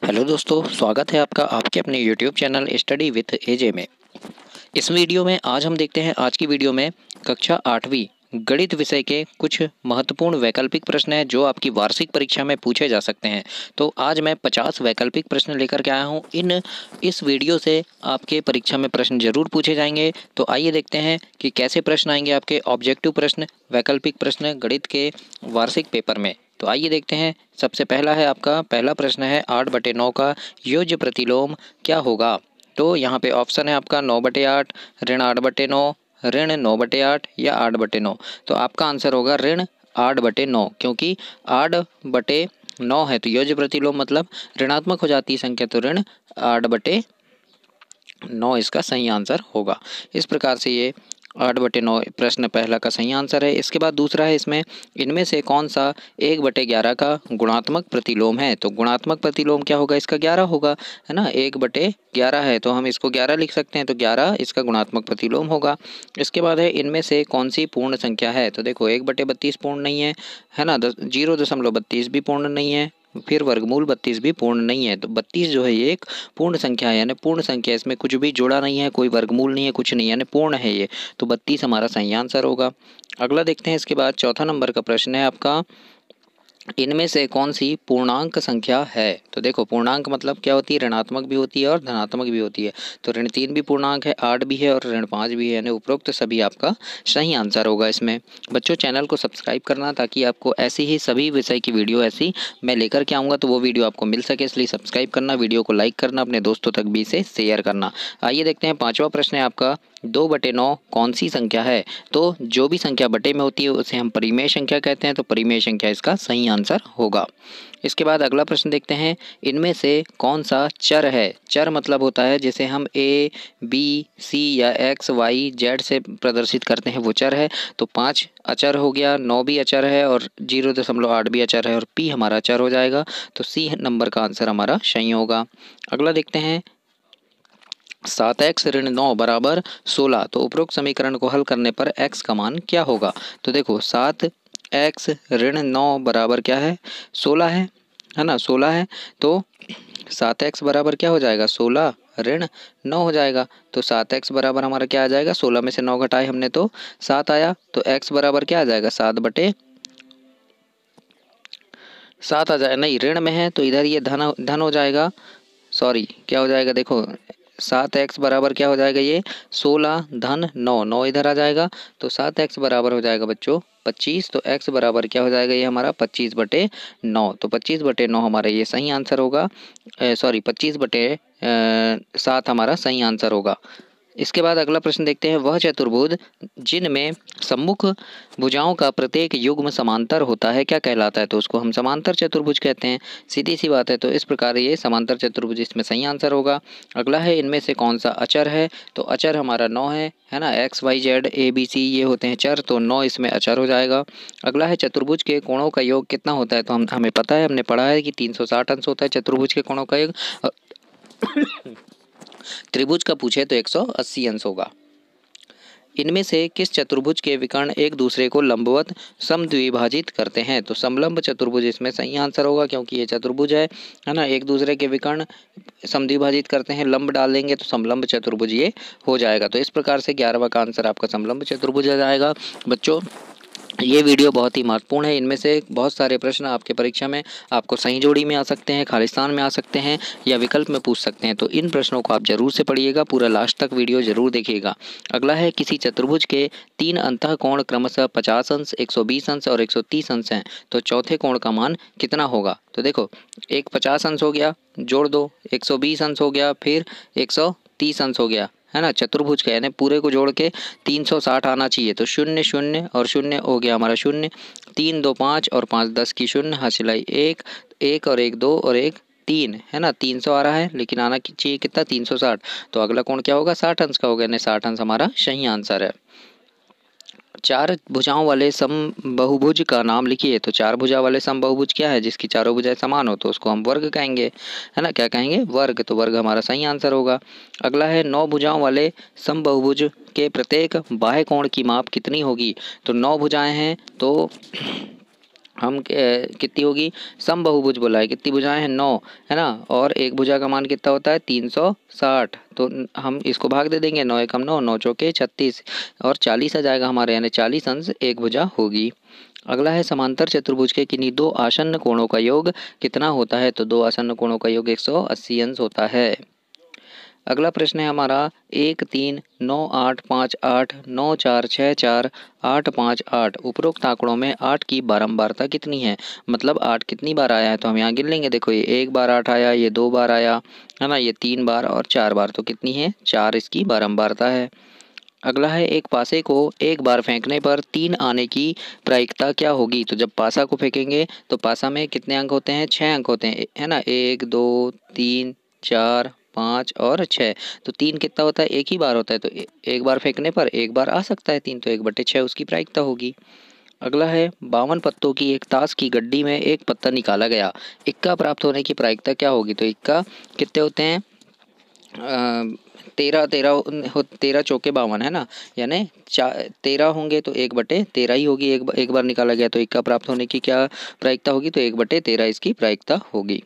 Hello दोस्तों, स्वागत है आपका आपके अपने यूट्यूब चैनल स्टडी विथ एजे में। इस वीडियो में आज हम देखते हैं, आज की वीडियो में कक्षा 8वीं गणित विषय के कुछ महत्वपूर्ण वैकल्पिक प्रश्न हैं जो आपकी वार्षिक परीक्षा में पूछे जा सकते हैं। तो आज मैं 50 वैकल्पिक प्रश्न लेकर के आया हूं। इस वीडियो से आपके परीक्षा में प्रश्न जरूर पूछे जाएंगे। तो आइए देखते हैं कि कैसे प्रश्न आएंगे आपके ऑब्जेक्टिव प्रश्न, वैकल्पिक प्रश्न गणित के वार्षिक पेपर में। तो आइए देखते हैं। सबसे पहला है, आपका पहला प्रश्न है 8/9 का योज्य प्रतिलोम क्या होगा। तो यहाँ पे ऑप्शन है आपका 9/8, ऋण 8/9, ऋण 9/8 या 8/9। तो आपका आंसर होगा ऋण 8/9, क्योंकि 8/9 है तो योज्य प्रतिलोम मतलब ऋणात्मक हो जाती है संख्या, तो ऋण 8/9 इसका सही आंसर होगा। इस प्रकार से ये 8/9 प्रश्न पहला का सही आंसर है। इसके बाद दूसरा है, इसमें इनमें से कौन सा 1/11 का गुणात्मक प्रतिलोम है। तो गुणात्मक प्रतिलोम क्या होगा, इसका 11 होगा, है ना। 1/11 है तो हम इसको 11 लिख सकते हैं, तो 11 इसका गुणात्मक प्रतिलोम होगा। इसके बाद है, इनमें से कौन सी पूर्ण संख्या है। तो देखो 1/32 पूर्ण नहीं है ना, 0.32 भी पूर्ण नहीं है, फिर वर्गमूल 32 भी पूर्ण नहीं है। तो 32 जो है ये एक पूर्ण संख्या है, यानी पूर्ण संख्या, इसमें कुछ भी जोड़ा नहीं है, कोई वर्गमूल नहीं है, कुछ नहीं, यानी पूर्ण है ये। तो 32 हमारा सही आंसर होगा। अगला देखते हैं। इसके बाद चौथा नंबर का प्रश्न है आपका, इनमें से कौन सी पूर्णांक संख्या है। तो देखो पूर्णांक मतलब क्या होती है, ऋणात्मक भी होती है और धनात्मक भी होती है। तो ऋण 3 भी पूर्णांक है, 8 भी है और ऋण 5 भी है, यानी उपरोक्त सभी आपका सही आंसर होगा इसमें। बच्चों, चैनल को सब्सक्राइब करना, ताकि आपको ऐसी ही सभी विषय की वीडियो ऐसी मैं लेकर के आऊँगा तो वो वीडियो आपको मिल सके, इसलिए सब्सक्राइब करना, वीडियो को लाइक करना, अपने दोस्तों तक भी इसे शेयर करना। आइए देखते हैं। पाँचवा प्रश्न है आपका, 2/9 कौन सी संख्या है। तो जो भी संख्या बटे में होती है उसे हम परिमेय संख्या कहते हैं, तो परिमेय संख्या इसका सही आंसर होगा। इसके बाद अगला प्रश्न देखते हैं, इनमें से कौन सा चर है। चर मतलब होता है जिसे हम A, B, C या X, Y, Z से प्रदर्शित करते हैं, वो चर है। तो 5 अचर हो गया, 9 भी अचर है और 0.8 भी अचर है और P हमारा अचर हो जाएगा। तो C नंबर का आंसर हमारा सही होगा। अगला देखते हैं, 7x ऋण 9 बराबर 16। तो उपरोक्त समीकरण को हल करने पर x का मान क्या होगा। तो देखो 7x ऋण 9 बराबर क्या है, 16 है ना, 16 है। तो 7x बराबर क्या हो जाएगा, 16 ऋण 9 हो जाएगा। तो 7x बराबर हमारा क्या आ जाएगा, 16 में से 9 घटाए हमने तो 7 आया। तो x बराबर क्या आ जाएगा, 7/7 आ जाएगा। नहीं, ऋण में है तो इधर ये धन हो जाएगा, सॉरी क्या हो जाएगा, देखो 7x बराबर क्या हो जाएगा, ये 16 धन 9, 9 इधर आ जाएगा। तो 7x बराबर हो जाएगा बच्चों 25। तो x बराबर क्या हो जाएगा, ये हमारा 25/9। तो 25/9 हमारा ये सही आंसर होगा, सॉरी 25/7 हमारा सही आंसर होगा। इसके बाद अगला प्रश्न देखते हैं, वह चतुर्भुज जिनमें सम्मुख भुजाओं का प्रत्येक युग्म समांतर होता है क्या कहलाता है। तो उसको हम समांतर चतुर्भुज कहते हैं, सीधी सी बात है। तो इस प्रकार ये समांतर चतुर्भुज इसमें सही आंसर होगा। अगला है, इनमें से कौन सा अचर है। तो अचर हमारा 9 है ना, x y z a b c ये होते हैं चर, तो 9 इसमें अचर हो जाएगा। अगला है, चतुर्भुज के कोणों का योग कितना होता है। तो हमें पता है, हमने पढ़ा है कि 360 अंश होता है चतुर्भुज के कोणों का योग। त्रिभुज का पूछे तो 180 अंश होगा। इनमें से किस चतुर्भुज के विकर्ण एक दूसरे को लंबवत समद्विभाजित करते हैं। तो समलंब चतुर्भुज इसमें सही आंसर होगा, क्योंकि ये चतुर्भुज है ना, एक दूसरे के विकर्ण समद्विभाजित करते हैं, लंब डाल देंगे तो समलंब चतुर्भुज ये हो जाएगा। तो इस प्रकार से 11वां का आंसर आपका समलंब चतुर्भुज आ जाएगा। बच्चों, ये वीडियो बहुत ही महत्वपूर्ण है। इनमें से बहुत सारे प्रश्न आपके परीक्षा में आपको सही जोड़ी में आ सकते हैं, खालिस्तान में आ सकते हैं या विकल्प में पूछ सकते हैं। तो इन प्रश्नों को आप जरूर से पढ़िएगा, पूरा लास्ट तक वीडियो जरूर देखिएगा। अगला है, किसी चतुर्भुज के 3 अंतःकोण क्रमशः 50 अंश, 120 अंश और 130 अंश हैं। तो चौथे कोण का मान कितना होगा। तो देखो, एक 50 अंश हो गया, जोड़ दो, 120 अंश हो गया, फिर 130 अंश हो गया, है ना, चतुर्भुज का, यानी पूरे को जोड़ के 360 आना चाहिए। तो 0 0 और 0 हो गया हमारा 0, 3 2 5 और 5 10 की 0, हासिलाई 1, 1 और 1 2 और 1 3, है ना, 300 आ रहा है, लेकिन आना चाहिए कितना, 360। तो अगला कोण क्या होगा, 60 अंश का होगा, यानी 60 अंश हमारा सही आंसर है। 4 भुजाओं वाले समबहुभुज का नाम लिखिए। तो 4 भुजा वाले समबहुभुज क्या है, जिसकी चारों भुजाएं समान हो, तो उसको हम वर्ग कहेंगे, है ना, क्या कहेंगे, वर्ग। तो वर्ग हमारा सही आंसर होगा। अगला है, 9 भुजाओं वाले समबहुभुज के प्रत्येक बाह्य कोण की माप कितनी होगी। तो 9 भुजाएं हैं, तो हम कितनी होगी, समबाहुभुज बोला है, कितनी भुजाएं हैं 9, है ना, और एक भुजा का मान कितना होता है 360, तो हम इसको भाग दे देंगे, 9 एकम 9, 9 चौके 36 और 40 आ जाएगा हमारे, यानी 40 अंश एक भुजा होगी। अगला है समांतर चतुर्भुज के किन्हीं दो आसन्न कोणों का योग कितना होता है, तो दो आसन्न कोणों का योग 180 अंश होता है। अगला प्रश्न है हमारा 1 3 9 8 5 8 9 4 6 4 8 5 8 उपरोक्त आंकड़ों में 8 की बारंबारता कितनी है, मतलब 8 कितनी बार आया है, तो हम यहाँ गिन लेंगे। देखो ये 1 बार 8 आया, ये 2 बार आया, है ना, ये 3 बार और 4 बार, तो कितनी है 4 इसकी बारंबारता है। अगला है एक पासे को एक बार फेंकने पर 3 आने की प्रायिकता क्या होगी, तो जब पासा को फेंकेंगे तो पासा में कितने अंक होते हैं, 6 अंक होते हैं, है ना, 1 2 3 4 5 और 6, तो 3 कितना होता है, एक ही बार होता है, तो एक बार फेंकने पर एक बार आ सकता है 3, तो 1/6 उसकी प्रायिकता होगी। अगला है 52 पत्तों की एक ताश की गड्डी में एक पत्ता निकाला गया, इक्का प्राप्त होने की प्रायिकता क्या होगी, तो इक्का कितने होते हैं, 13 13 13 चौके 52, है ना, यानी 13 होंगे तो 1/13 ही होगी, एक बार निकाला गया तो इक्का प्राप्त होने की क्या प्रायिकता होगी, तो 1/13 इसकी प्रायिकता होगी।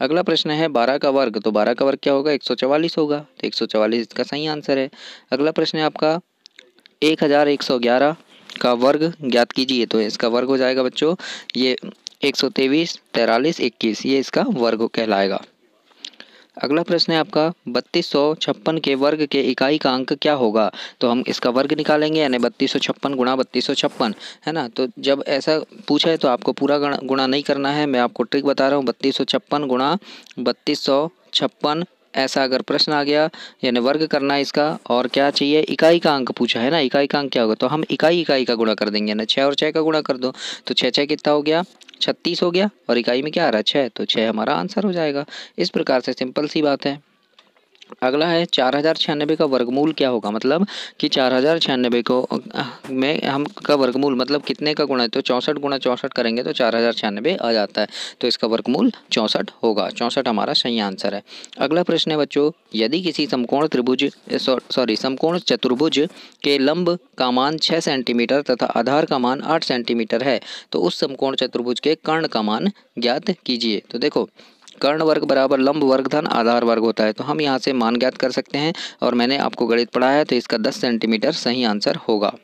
अगला प्रश्न है 12 का वर्ग, तो 12 का वर्ग क्या होगा, 144 होगा, तो 144 इसका सही आंसर है। अगला प्रश्न है आपका 1111 का वर्ग ज्ञात कीजिए, तो इसका वर्ग हो जाएगा बच्चों ये 123 43 21, ये इसका वर्ग कहलाएगा। अगला प्रश्न है आपका 3256 के वर्ग के इकाई का अंक क्या होगा, तो हम इसका वर्ग निकालेंगे, यानी 3256 गुणा 3256, है ना, तो जब ऐसा पूछा है तो आपको पूरा गुणा नहीं करना है, मैं आपको ट्रिक बता रहा हूँ, 3256 गुणा 3256, ऐसा अगर प्रश्न आ गया यानी वर्ग करना है इसका, और क्या चाहिए, इकाई का अंक पूछा है ना, इकाई का अंक क्या होगा, तो हम इकाई का गुणा कर देंगे ना, 6 और 6 का गुणा कर दो, तो 6 6 कितना हो गया 36 हो गया, और इकाई में क्या आ रहा है 6, तो 6 हमारा आंसर हो जाएगा। इस प्रकार से सिंपल सी बात है। अगला है 4096 का वर्गमूल क्या होगा, मतलब कि 4096 को में हम का वर्गमूल मतलब कितने का गुणा है, तो 64 गुणा 64 करेंगे तो 4096 आ जाता है, तो इसका वर्गमूल 64 होगा, 64 हमारा सही आंसर है। अगला प्रश्न है बच्चों, यदि किसी समकोण चतुर्भुज के लंब का मान 6 सेंटीमीटर तथा आधार का मान 8 सेंटीमीटर है, तो उस समकोण चतुर्भुज के कर्ण का मान ज्ञात कीजिए। तो देखो कर्ण वर्ग बराबर लंब वर्ग धन आधार वर्ग होता है, तो हम यहाँ से मान ज्ञात कर सकते हैं, और मैंने आपको गणित पढ़ाया है तो इसका 10 सेंटीमीटर सही आंसर होगा।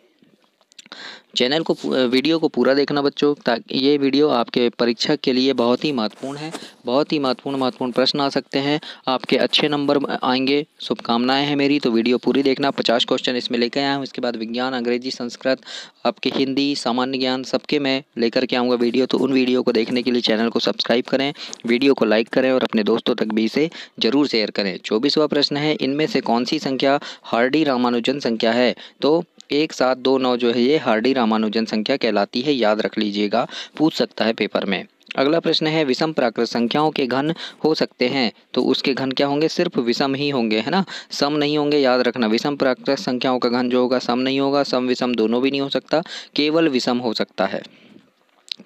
चैनल को वीडियो को पूरा देखना बच्चों, ताकि ये वीडियो आपके परीक्षा के लिए बहुत ही महत्वपूर्ण है, बहुत ही महत्वपूर्ण प्रश्न आ सकते हैं, आपके अच्छे नंबर आएंगे, शुभकामनाएं हैं मेरी, तो वीडियो पूरी देखना। 50 क्वेश्चन इसमें लेकर आया हूँ, इसके बाद विज्ञान, अंग्रेजी, संस्कृत, आपके हिंदी, सामान्य ज्ञान सबके मैं लेकर के आऊँगा वीडियो, तो उन वीडियो को देखने के लिए चैनल को सब्सक्राइब करें, वीडियो को लाइक करें और अपने दोस्तों तक भी इसे जरूर शेयर करें। 24वां प्रश्न है, इनमें से कौन सी संख्या हार्डी रामानुजन संख्या है, तो 1729 जो है ये हार्डी रामानुजन संख्या कहलाती है, याद रख लीजिएगा, पूछ सकता है पेपर में। अगला प्रश्न है विषम प्राकृत संख्याओं के घन हो सकते हैं, तो उसके घन क्या होंगे, सिर्फ विषम ही होंगे, है ना, सम नहीं होंगे, याद रखना, विषम प्राकृत संख्याओं का घन जो होगा सम नहीं होगा, सम विषम दोनों भी नहीं हो सकता, केवल विषम हो सकता है,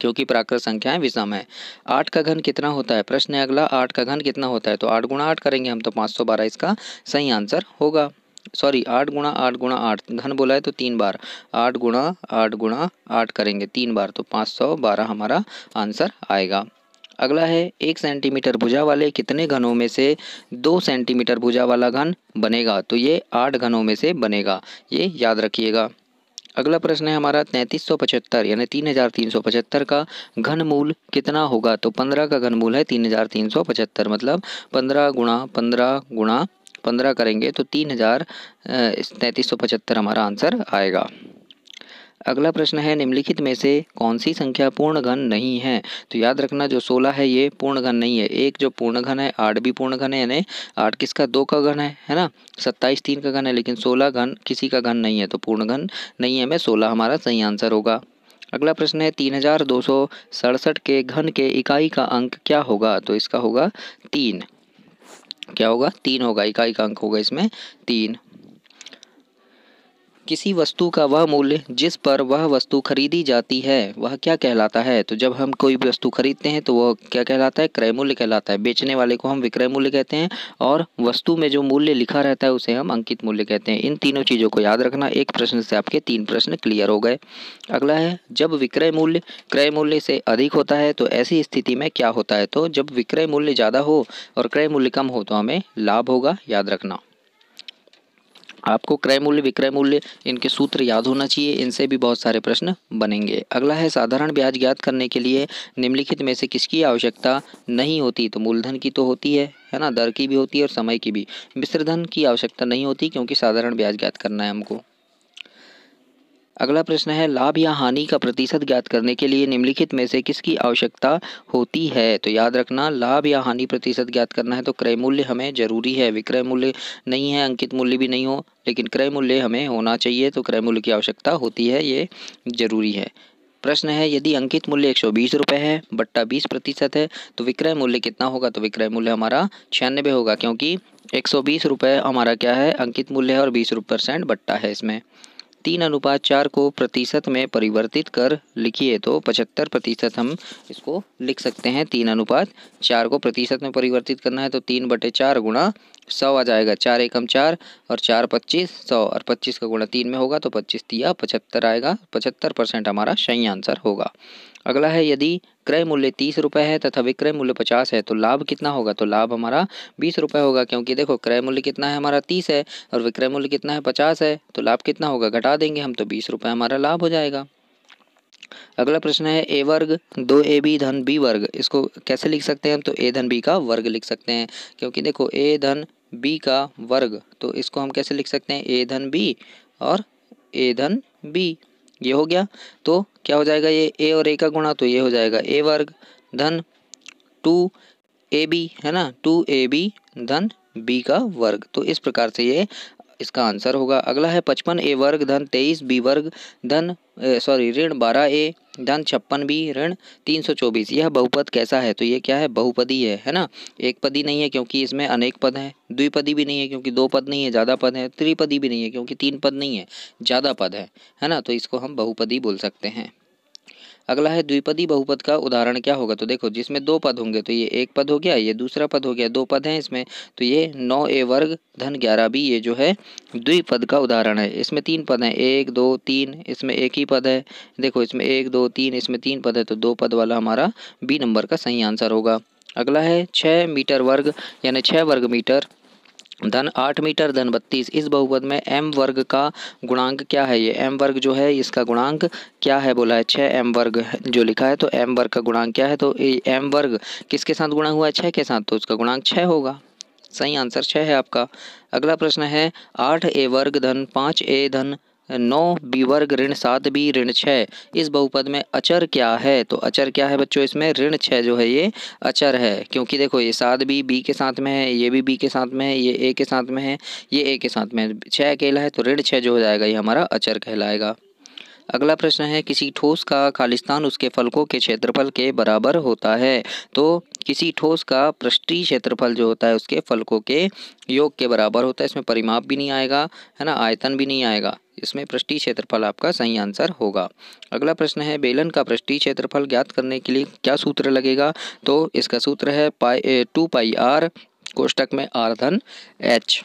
क्योंकि प्राकृत संख्याएं विषम है। 8 का घन कितना होता है, प्रश्न है अगला, 8 का घन कितना होता है, तो 8 गुणा 8 करेंगे हम, तो 512 इसका सही आंसर होगा। सॉरी 8 गुणा 8 गुणा 8, घन बोला है तो 3 बार, 8 गुणा 8 गुणा 8 करेंगे 3 बार, तो 512 हमारा आंसर आएगा। अगला है 1 सेंटीमीटर भुजा वाले कितने घनों में से 2 सेंटीमीटर भुजा वाला घन बनेगा, तो ये 8 घनों में से बनेगा, ये याद रखिएगा। अगला प्रश्न है हमारा 3375 यानी 3375 का घनमूल कितना होगा, तो 15 का घनमूल है 3375, मतलब 15 गुणा 15 गुणा 15 करेंगे तो 3375 हमारा आंसर आएगा। अगला प्रश्न है निम्नलिखित में से कौन सी संख्या पूर्ण घन नहीं है, तो याद रखना जो 16 है ये पूर्ण घन नहीं है, एक जो पूर्ण घन है 8 भी पूर्ण घन है, यानी 8 किसका 2 का घन है ना, 27 3 का घन है, लेकिन 16 घन किसी का घन नहीं है, तो पूर्ण घन नहीं है, में 16 हमारा सही आंसर होगा। अगला प्रश्न है 3267 के घन के इकाई का अंक क्या होगा, तो इसका होगा 3, क्या होगा 3 होगा, इकाई का अंक होगा इसमें 3। किसी वस्तु का वह मूल्य जिस पर वह वस्तु खरीदी जाती है वह क्या कहलाता है? तो जब हम कोई भी वस्तु खरीदते हैं तो वह क्या कहलाता है? क्रय मूल्य कहलाता है। बेचने वाले को हम विक्रय मूल्य कहते हैं और वस्तु में जो मूल्य लिखा रहता है उसे हम अंकित मूल्य कहते हैं। इन तीनों चीज़ों को याद रखना। एक प्रश्न से आपके 3 प्रश्न क्लियर हो गए। अगला है, जब विक्रय मूल्य क्रय मूल्य से अधिक होता है तो ऐसी स्थिति में क्या होता है? तो जब विक्रय मूल्य ज़्यादा हो और क्रय मूल्य कम हो तो हमें लाभ होगा, याद रखना। आपको क्रय मूल्य विक्रय मूल्य इनके सूत्र याद होना चाहिए, इनसे भी बहुत सारे प्रश्न बनेंगे। अगला है, साधारण ब्याज ज्ञात करने के लिए निम्नलिखित में से किसकी आवश्यकता नहीं होती? तो मूलधन की तो होती है ना, दर की भी होती है और समय की भी। मिश्र धन की आवश्यकता नहीं होती क्योंकि साधारण ब्याज ज्ञात करना है हमको। अगला प्रश्न है, लाभ या हानि का प्रतिशत ज्ञात करने के लिए निम्नलिखित में से किसकी आवश्यकता होती है? तो याद रखना, लाभ या हानि प्रतिशत ज्ञात करना है तो क्रय मूल्य हमें जरूरी है। विक्रय मूल्य नहीं है, अंकित मूल्य भी नहीं हो, लेकिन क्रय मूल्य हमें होना चाहिए, तो क्रय मूल्य की आवश्यकता होती है, ये जरूरी है। प्रश्न है, यदि अंकित मूल्य 120 रुपये है बट्टा 20% है तो विक्रय मूल्य कितना होगा? तो विक्रय मूल्य हमारा 96 होगा, क्योंकि 120 रुपये हमारा क्या है? अंकित मूल्य है और 20% बट्टा है इसमें। 3:4 को प्रतिशत में परिवर्तित कर लिखिए तो 75% हम इसको लिख सकते हैं। 3:4 को प्रतिशत में परिवर्तित करना है तो 3/4 गुणा 100 आ जाएगा। 4 एकम 4 और 4 25 100 और 25 का गुणा 3 में होगा तो 25 तिया 75 आएगा। 75% हमारा सही आंसर होगा। अगला है, यदि क्रय मूल्य 30 रुपये है तथा विक्रय मूल्य 50 है तो लाभ कितना होगा? तो लाभ हमारा 20 रुपये होगा, क्योंकि देखो क्रय मूल्य कितना है हमारा 30 है और विक्रय मूल्य कितना है 50 है, तो लाभ कितना होगा? घटा देंगे हम तो 20 रुपये हमारा लाभ हो जाएगा। अगला प्रश्न है, ए वर्ग 2ab धन बी वर्ग, इसको कैसे लिख सकते हैं हम? तो ए धन बी का वर्ग लिख सकते हैं, क्योंकि देखो ए धन बी का वर्ग, तो इसको हम कैसे लिख सकते हैं? ए धन बी और ए धन बी, ये हो गया। तो क्या हो जाएगा? ये ए और ए का गुणा, तो ये हो जाएगा ए वर्ग धन 2ab, है ना, 2ab धन बी का वर्ग। तो इस प्रकार से ये इसका आंसर होगा। अगला है, 55a वर्ग धन 23b वर्ग धन ऋण 12a धन 56b ऋण 324, यह बहुपद कैसा है? तो ये क्या है? बहुपदी है ना। एक पदी नहीं है क्योंकि इसमें अनेक पद हैं। द्विपदी भी नहीं है क्योंकि 2 पद नहीं है, ज़्यादा पद है। त्रिपदी भी नहीं है क्योंकि 3 पद नहीं है, ज़्यादा पद है ना। तो इसको हम बहुपदी बोल सकते हैं। अगला है, द्विपदी बहुपद का उदाहरण क्या होगा? तो देखो, जिसमें 2 पद होंगे तो ये एक पद हो गया, ये दूसरा पद हो गया, 2 पद हैं इसमें, तो ये 9a वर्ग धन 11b, ये जो है द्विपद का उदाहरण है। इसमें 3 पद हैं, 1 2 3, इसमें एक ही पद है। देखो, इसमें 1 2 3, इसमें 3 पद है, तो 2 पद वाला हमारा बी नंबर का सही आंसर होगा। अगला है, 6 मीटर वर्ग यानी 6 वर्ग मीटर धन 8 मीटर धन 32, इस बहुपद में m वर्ग का गुणांक क्या है? ये m वर्ग जो है इसका गुणांक क्या है बोला है? 6m वर्ग जो लिखा है, तो m वर्ग का गुणांक क्या है? तो m वर्ग किसके साथ गुणा हुआ है? 6 के साथ, तो उसका गुणांक 6 होगा। सही आंसर 6 है आपका। अगला प्रश्न है, 8a वर्ग धन 5a धन 9b वर्ग ऋण 7b ऋण 6, इस बहुपद में अचर क्या है? तो अचर क्या है बच्चों? इसमें ऋण 6 जो है ये अचर है, क्योंकि देखो ये 7b b के साथ में है, ये भी b के साथ में है, ये a के साथ में है, ये a के साथ में है, 6 अकेला है, तो ऋण 6 जो हो जाएगा ये हमारा अचर कहलाएगा। अगला प्रश्न है, किसी ठोस का खालिस्तान उसके फलकों के क्षेत्रफल के बराबर होता है। तो किसी ठोस का पृष्ठीय क्षेत्रफल जो होता है उसके फलकों के योग के बराबर होता है। इसमें परिमाप भी नहीं आएगा, है ना, आयतन भी नहीं आएगा, इसमें पृष्ठीय क्षेत्रफल आपका सही आंसर होगा। अगला प्रश्न है, बेलन का पृष्ठीय क्षेत्रफल ज्ञात करने के लिए क्या सूत्र लगेगा? तो इसका सूत्र है 2πr कोष्टक में r धन h।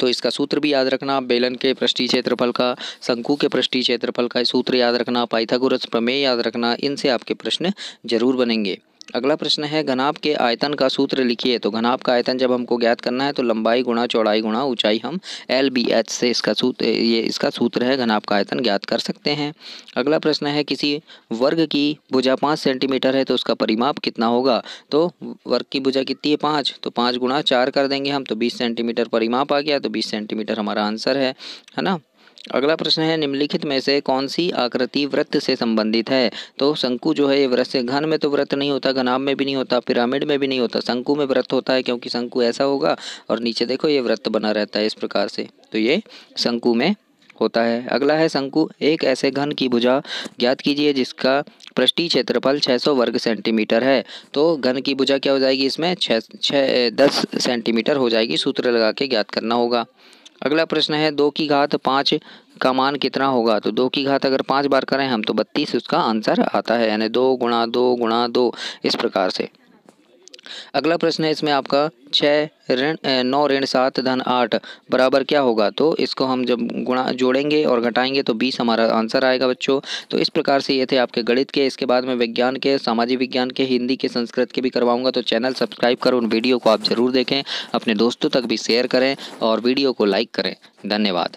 तो इसका सूत्र भी याद रखना, बेलन के पृष्ठीय क्षेत्रफल का, शंकु के पृष्ठीय क्षेत्रफल का सूत्र याद रखना, पाइथागोरस प्रमेय याद रखना, इनसे आपके प्रश्न जरूर बनेंगे। अगला प्रश्न है, घनाभ के आयतन का सूत्र लिखिए। तो घनाभ का आयतन जब हमको ज्ञात करना है तो लंबाई गुणा चौड़ाई गुणा ऊंचाई, हम LBH से इसका सूत्र है, घनाभ का आयतन ज्ञात कर सकते हैं। अगला प्रश्न है, किसी वर्ग की भुजा 5 सेंटीमीटर है तो उसका परिमाप कितना होगा? तो वर्ग की भुजा कितनी है? 5, तो 5 गुणा 4 कर देंगे हम, तो 20 सेंटीमीटर परिमाप आ गया, तो 20 सेंटीमीटर हमारा आंसर है ना। अगला प्रश्न है, निम्नलिखित में से कौन सी आकृति वृत्त से संबंधित है? तो शंकु जो है ये वृत्त से, घन में तो वृत्त नहीं होता, घनाभ में भी नहीं होता, पिरामिड में भी नहीं होता, शंकु में वृत्त होता है, क्योंकि शंकु ऐसा होगा और नीचे देखो ये वृत्त बना रहता है इस प्रकार से, तो ये शंकु में होता है। अगला है, शंकु एक ऐसे घन की भुजा ज्ञात कीजिए जिसका पृष्ठीय क्षेत्रफल 600 वर्ग सेंटीमीटर है। तो घन की भुजा क्या हो जाएगी? इसमें 10 सेंटीमीटर हो जाएगी, सूत्र लगा के ज्ञात करना होगा। अगला प्रश्न है 2 की घात 5 का मान कितना होगा। तो 2 की घात अगर 5 बार करें हम तो 32 उसका आंसर आता है, यानी 2 गुणा 2 गुणा 2 इस प्रकार से। अगला प्रश्न है इसमें आपका 9 ऋण 7 धन 8 बराबर क्या होगा। तो इसको हम जब गुणा जोड़ेंगे और घटाएंगे तो 20 हमारा आंसर आएगा बच्चों। तो इस प्रकार से ये थे आपके गणित के। इसके बाद में विज्ञान के, सामाजिक विज्ञान के, हिंदी के, संस्कृत के भी करवाऊंगा। तो चैनल सब्सक्राइब करो, उन वीडियो को आप ज़रूर देखें, अपने दोस्तों तक भी शेयर करें और वीडियो को लाइक करें। धन्यवाद।